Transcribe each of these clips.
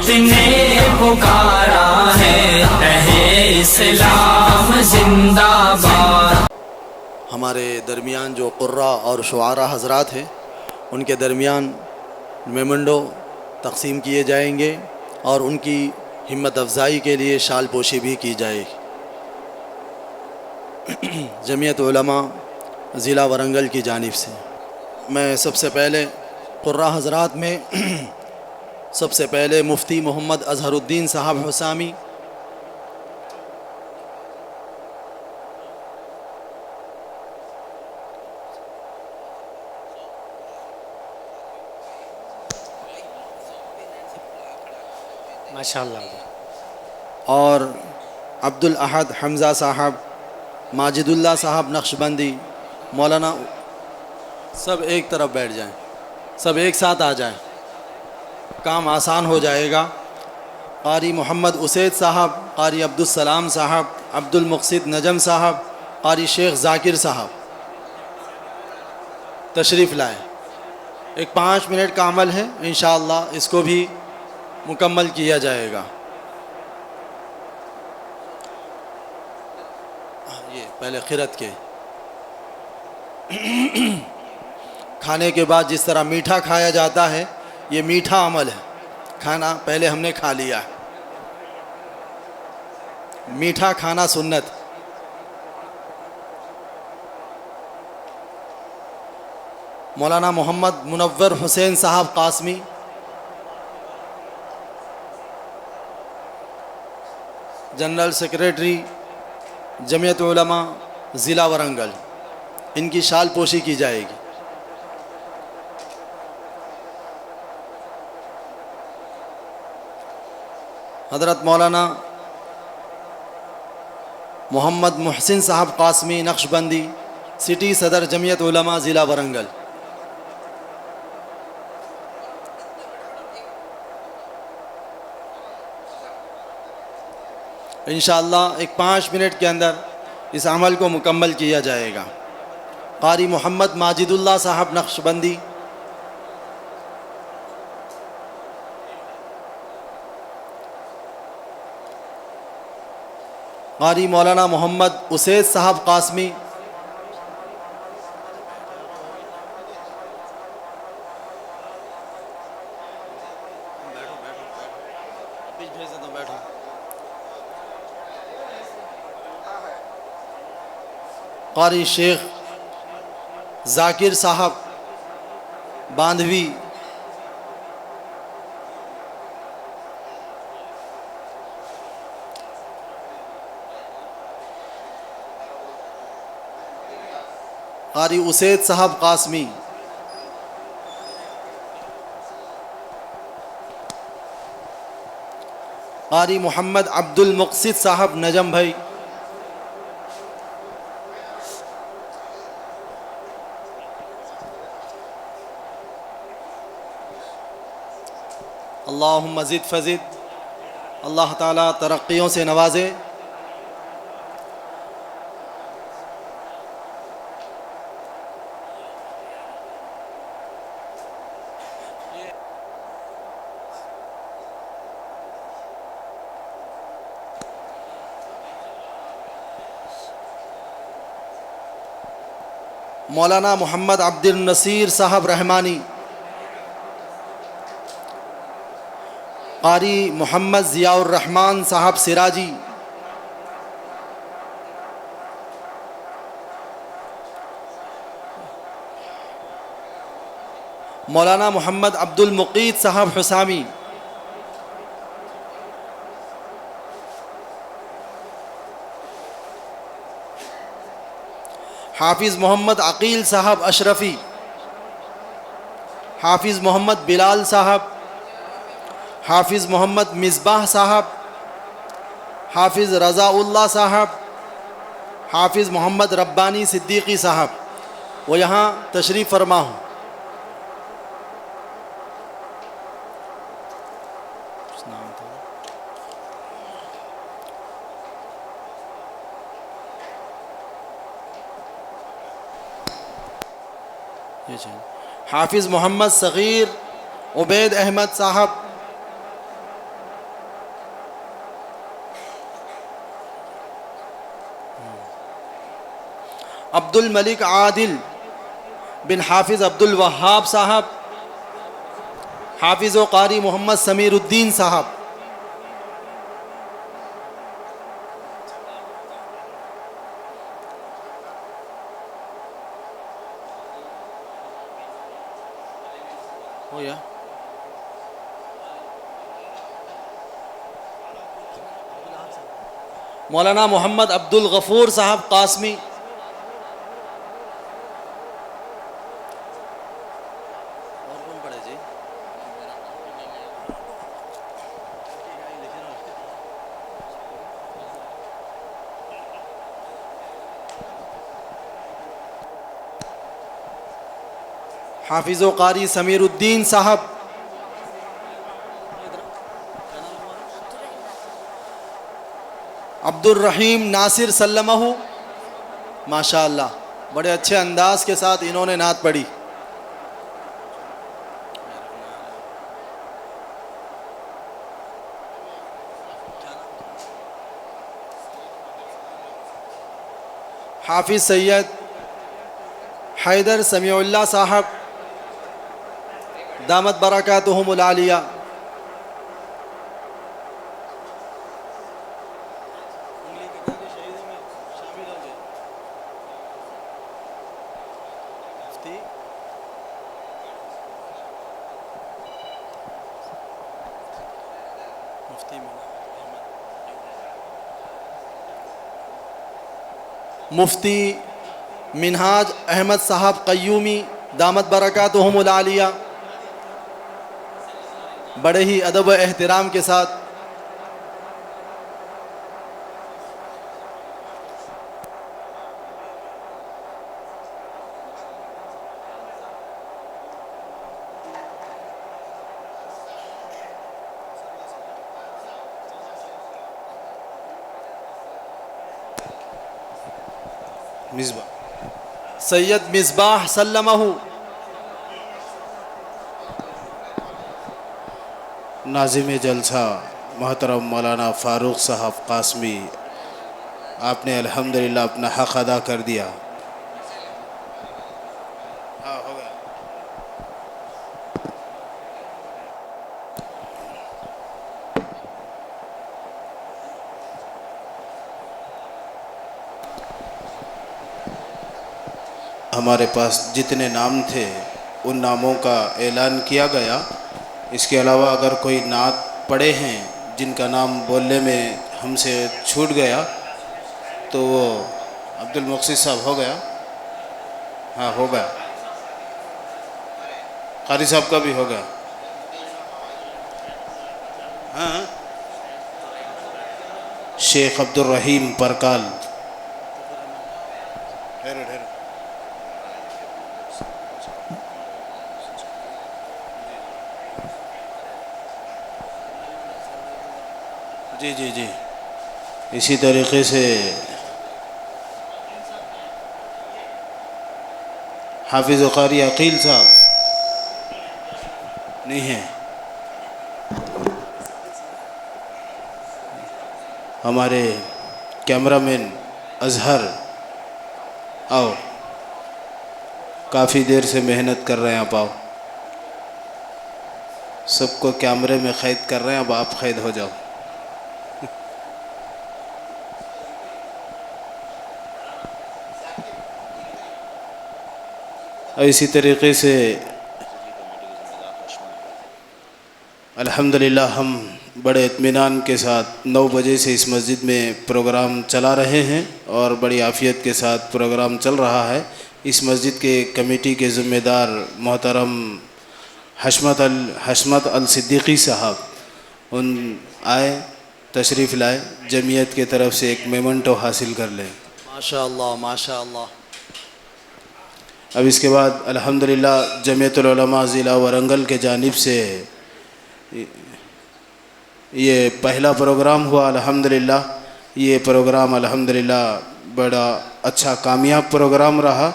उम्मत ने पुकारा है, रहे इस्लाम जिंदाबाद। हमारे दरमियान जो कुर्रा और शुआरा हजरात हैं, उनके दरमियान मेमंडो तकसीम किए जाएंगे और उनकी हिम्मत अफजाई के लिए शाल पोशी भी की जाएगी। जमीयत उलमा ज़िला वरंगल की जानिब से मैं सबसे पहले कुर्रा हजरात में सबसे पहले मुफ्ती मोहम्मद अजहरुद्दीन साहब हुसामी, माशाअल्लाह, और अब्दुल अहद हमज़ा साहब, माजिदुल्लाह साहब नक्शबंदी, मौलाना, सब एक तरफ बैठ जाएं, सब एक साथ आ जाएं, काम आसान हो जाएगा। कारी मोहम्मद उसैद साहब, कारी अब्दुलसलाम साहब, अब्दुल मुक़सिद नजम साहब, कारी शेख ज़ाकिर साहब तशरीफ़ लाए। एक 5 मिनट का अमल है, इंशाअल्लाह इसको भी मुकम्मल किया जाएगा। ये पहले खिरत के खाने के बाद जिस तरह मीठा खाया जाता है, ये मीठा अमल है। खाना पहले हमने खा लिया, मीठा खाना सुन्नत। मौलाना मोहम्मद मुनव्वर हुसैन साहब कासमी, जनरल सेक्रेटरी जमीयत उलमा ज़िला वरंगल, इनकी शाल पोशी की जाएगी। हज़रत मौलाना मोहम्मद मुहसिन साहब कासमी नक्शबंदी, सिटी सदर जमीयत उलमा ज़िला वरंगल। इंशाअल्लाह एक 5 मिनट के अंदर इस अमल को मुकम्मल किया जाएगा। कारी मोहम्मद माजिदुल्लाह साहब नक्शबंदी, कारी मौलाना मोहम्मद उसैद साहब कासमी, कारी शेख ज़ाकिर साहब बांधवी, कारी उसैद साहब कासमी, कारी मोहम्मद अब्दुल मुक़सिद साहब नजम भाई, अल्लाहुम्मा ज़िद फ़ज़िद, अल्लाह ताला तरक्कियों से नवाजे। मौलाना मोहम्मद अब्दुल नसीर साहब रहमानी, कारी मोहम्मद ज़ियाउर रहमान साहब सिराजी, मौलाना मोहम्मद अब्दुल मुक़ीद साहब हुसामी, हाफिज़ मोहम्मद अकील साहब अशरफ़ी, हाफिज़ मोहम्मद बिलाल साहब, हाफिज़ मोहम्मद मिसबाह साहब, हाफिज़ रज़ाउल्लाह साहब, हाफिज़ मोहम्मद रब्बानी सिद्दीकी साहब, वो यहाँ तशरीफ़ फरमा हूँ। हाफिज़ मोहम्मद सग़ीर उबैद अहमद साहब, अब्दुल मलिक आदिल बिन हाफिज़ अब्दुल वहाब साहब, हाफिज़ व कारी मोहम्मद समीरुद्दीन साहब। हो गया। मौलाना मोहम्मद अब्दुल गफूर साहब कासमी। और कौन पढ़े जी? हाफिज़ व कारी समीरुद्दीन साहब। अब्दुल रहीम नासिर सल्लमहु। माशाअल्लाह, बड़े अच्छे अंदाज के साथ इन्होंने नात पढ़ी। हाफिज़ सैयद हैदर समीउल्लाह साहब दामत बरकातुहुमुल आलिया। मुफ्ती मिनहाज अहमद साहब क़य्यूमी दामत बरकातुहुमुल आलिया, बड़े ही अदब व एहतराम के साथ। मिसबाह सैयद मिसबाह सल्लमहु। नाज़िम जलसा मोहतरम मौलाना फ़ारूक साहब कासमी, आपने अल्हम्दुलिल्लाह अपना हक़ अदा कर दिया। हाँ, हो गया। हमारे पास जितने नाम थे उन नामों का ऐलान किया गया। इसके अलावा अगर कोई नात पढ़े हैं जिनका नाम बोलने में हमसे छूट गया तो वो अब्दुल मुक्सिद साहब हो गया। हाँ, हो गया। कारी साहब का भी हो गया। हाँ, शेख अब्दुल रहीम परकाल। ठहरो ठहरो। जी जी जी, इसी तरीके से हाफिज़ कारी अकील साहब नहीं हैं। हमारे कैमरामैन अजहर, आओ, काफ़ी देर से मेहनत कर रहे हैं आप, आओ। सबको कैमरे में क़ैद कर रहे हैं, अब आप क़ैद हो जाओ। इसी तरीके से अल्हम्दुलिल्लाह हम बड़े इत्मीनान के साथ 9 बजे से इस मस्जिद में प्रोग्राम चला रहे हैं और बड़ी आफ़ियत के साथ प्रोग्राम चल रहा है। इस मस्जिद के कमेटी के ज़िम्मेदार मोहतरम हशमत अल सिद्दीकी साहब उन आए, तशरीफ़ लाए, जमीयत के तरफ से एक मेमेंटो हासिल कर लें। माशाअल्लाह माशाअल्लाह। अब इसके बाद अल्हम्दुलिल्लाह जमीयतुल उलमा ज़िला वरंगल के जानिब से ये पहला प्रोग्राम हुआ। अल्हम्दुलिल्लाह ये प्रोग्राम अल्हम्दुलिल्लाह बड़ा अच्छा कामयाब प्रोग्राम रहा।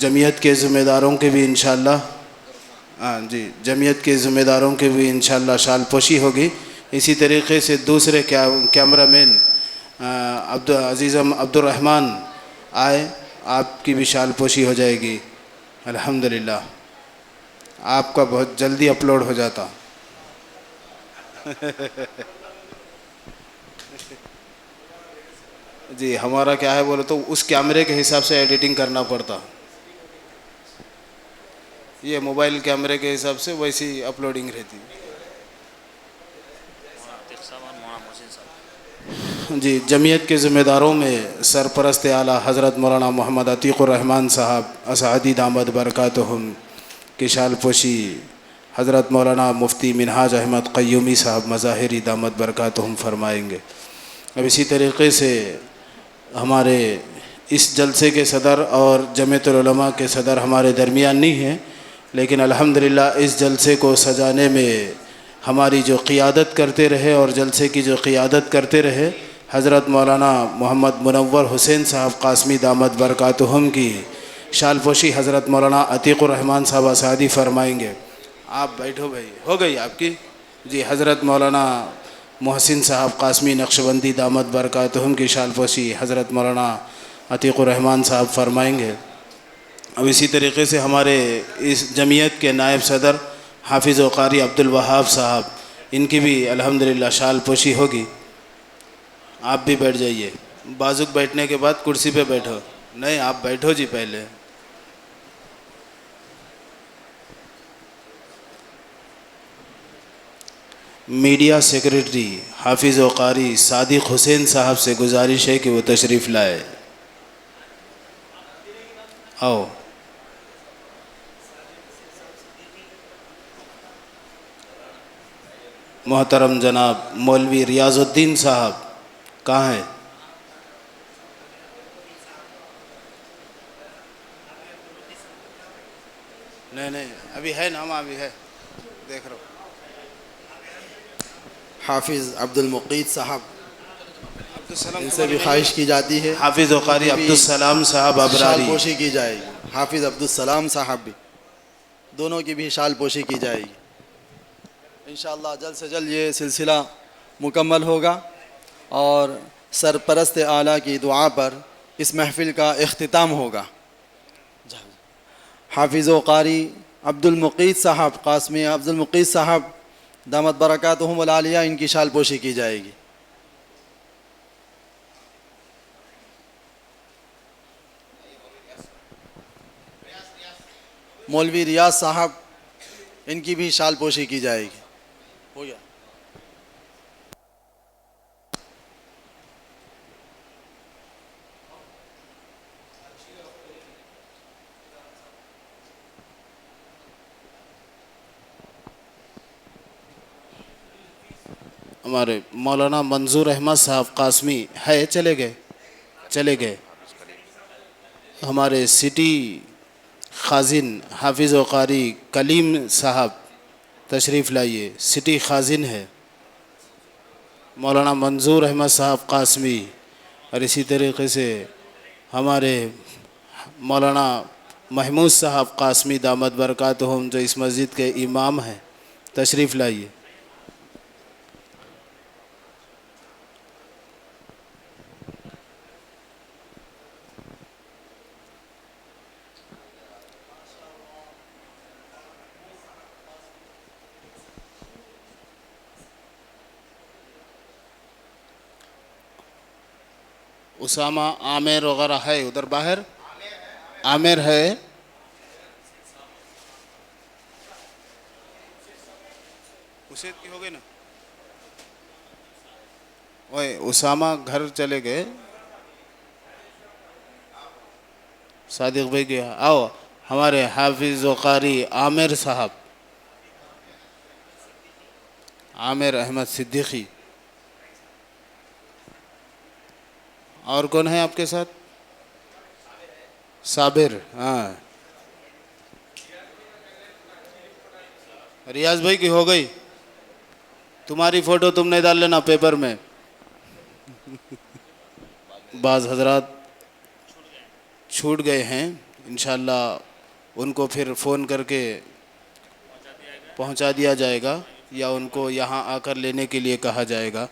जमीयत के ज़िम्मेदारों के भी इंशाअल्लाह, हाँ जी, जमीयत के ज़िम्मेदारों के भी इंशाअल्लाह शाल पोशी होगी। इसी तरीके से दूसरे कैमरामैन अब्दुल रहमान, आए, आपकी भी शाल पोशी हो जाएगी अल्हम्दुलिल्लाह। आपका बहुत जल्दी अपलोड हो जाता। जी, हमारा क्या है बोले तो उस कैमरे के हिसाब से एडिटिंग करना पड़ता। ये मोबाइल कैमरे के हिसाब से वैसी अपलोडिंग रहती। जी, जमीयत के ज़िम्मेदारों में सरपरस्त आला हज़रत मौलाना मोहम्मद अतीक़ुर रहमान साहब असअदी दामद बरकातुहुम की शाल पोशी हज़रत मौलाना मुफ्ती मिनहाज अहमद क़य्यूमी साहब मज़ाहिरी दामद बरकातुहुम फरमाएंगे। अब इसी तरीक़े से हमारे इस जलसे के सदर और जमीयतुल उलमा के सदर हमारे दरमियान नहीं हैं, लेकिन अल्हम्दुलिल्लाह इस जलसे को सजाने में हमारी जो क़ियादत करते रहे और जलसे की जो क़ियादत करते रहे हज़रत मौलाना मोहम्मद मुनव्वर हुसैन साहब क़ासमी दामद बरकातुहुम की शाल पोशी हज़रत मौलाना अतीक़ुर रहमान साहब असअदी फरमाएंगे। आप बैठो भाई, हो गई आपकी। जी, हज़रत मौलाना मोहसिन साहब क़ासमी नक्शबंदी दामद बरकातुहुम की शाल पोशी हज़रत मौलाना अतीक़ुर रहमान साहब फरमाएंगे। अब इसी तरीक़े से हमारे इस जमीयत के नायब सदर हाफिज़ व क़ारी अब्दुल वहाब साहब, इनकी भी अल्हम्दुलिल्लाह शाल पोशी होगी। आप भी बैठ जाइए, बाजुक बैठने के बाद कुर्सी पे बैठो। नहीं, आप बैठो जी पहले। मीडिया सेक्रेटरी हाफिज़ व क़ारी सादिक हुसैन साहब से गुजारिश है कि वो तशरीफ़ लाए। आओ। मोहतरम जनाब मौलवी रियाजुद्दीन साहब कहाँ हैं? नहीं, अभी है नाम, अभी है, देख रहा हूँ। हाफिज़ अब्दुल मुक़ीत साहब, इनसे भी ख्वाहिश की जाती है हाफिज़ व क़ारी अब्दुल सलाम साहब शाल अबरारी, पोशी की जाएगी। हाफिज़ अब्दुल सलाम साहब भी, दोनों की भी शाल पोशी की जाएगी। इंशाअल्लाह जल्द से जल्द ये सिलसिला मुकम्मल होगा और सरपरस्त आला की दुआ पर इस महफ़िल का इख्तिताम होगा। हाफिज़ व क़ारी अब्दुल मुक़ीत साहब क़ासमी अब्दुल मुक़ीत साहब दामत बरकातुहुम वल आलिया, इनकी शाल पोशी की जाएगी। मौलवी रियाज साहब, इनकी भी शाल पोशी की जाएगी। हो गया। हमारे मौलाना मंजूर अहमद साहब क़ासमी है, चले गए। हमारे सिटी खाजिन हाफिज़ व क़ारी कलीम साहब तशरीफ़ लाइए, सिटी खाजिन है मौलाना मंजूर अहमद साहब क़ासमी। और इसी तरीक़े से हमारे मौलाना महमूद साहब क़ासमी दामद बरकातुहुम जो इस मस्जिद के इमाम हैं, तशरीफ़ लाइए। उसामा आमिर वगैरह है उधर बाहर, आमिर है। उसे की हो गई ना, ओए उसामा घर चले गए। सादिक भाई गया। आओ हमारे हाफिज़ व क़ारी आमिर साहब, आमिर अहमद सिद्दीकी। और कौन है आपके साथ? साबिर, हाँ। रियाज भाई की हो गई, तुम्हारी फ़ोटो तुमने डाल लेना पेपर में। बाज़ हज़रात छूट गए हैं, इंशाअल्लाह उनको फिर फ़ोन करके पहुंचा दिया जाएगा या उनको यहाँ आकर लेने के लिए कहा जाएगा।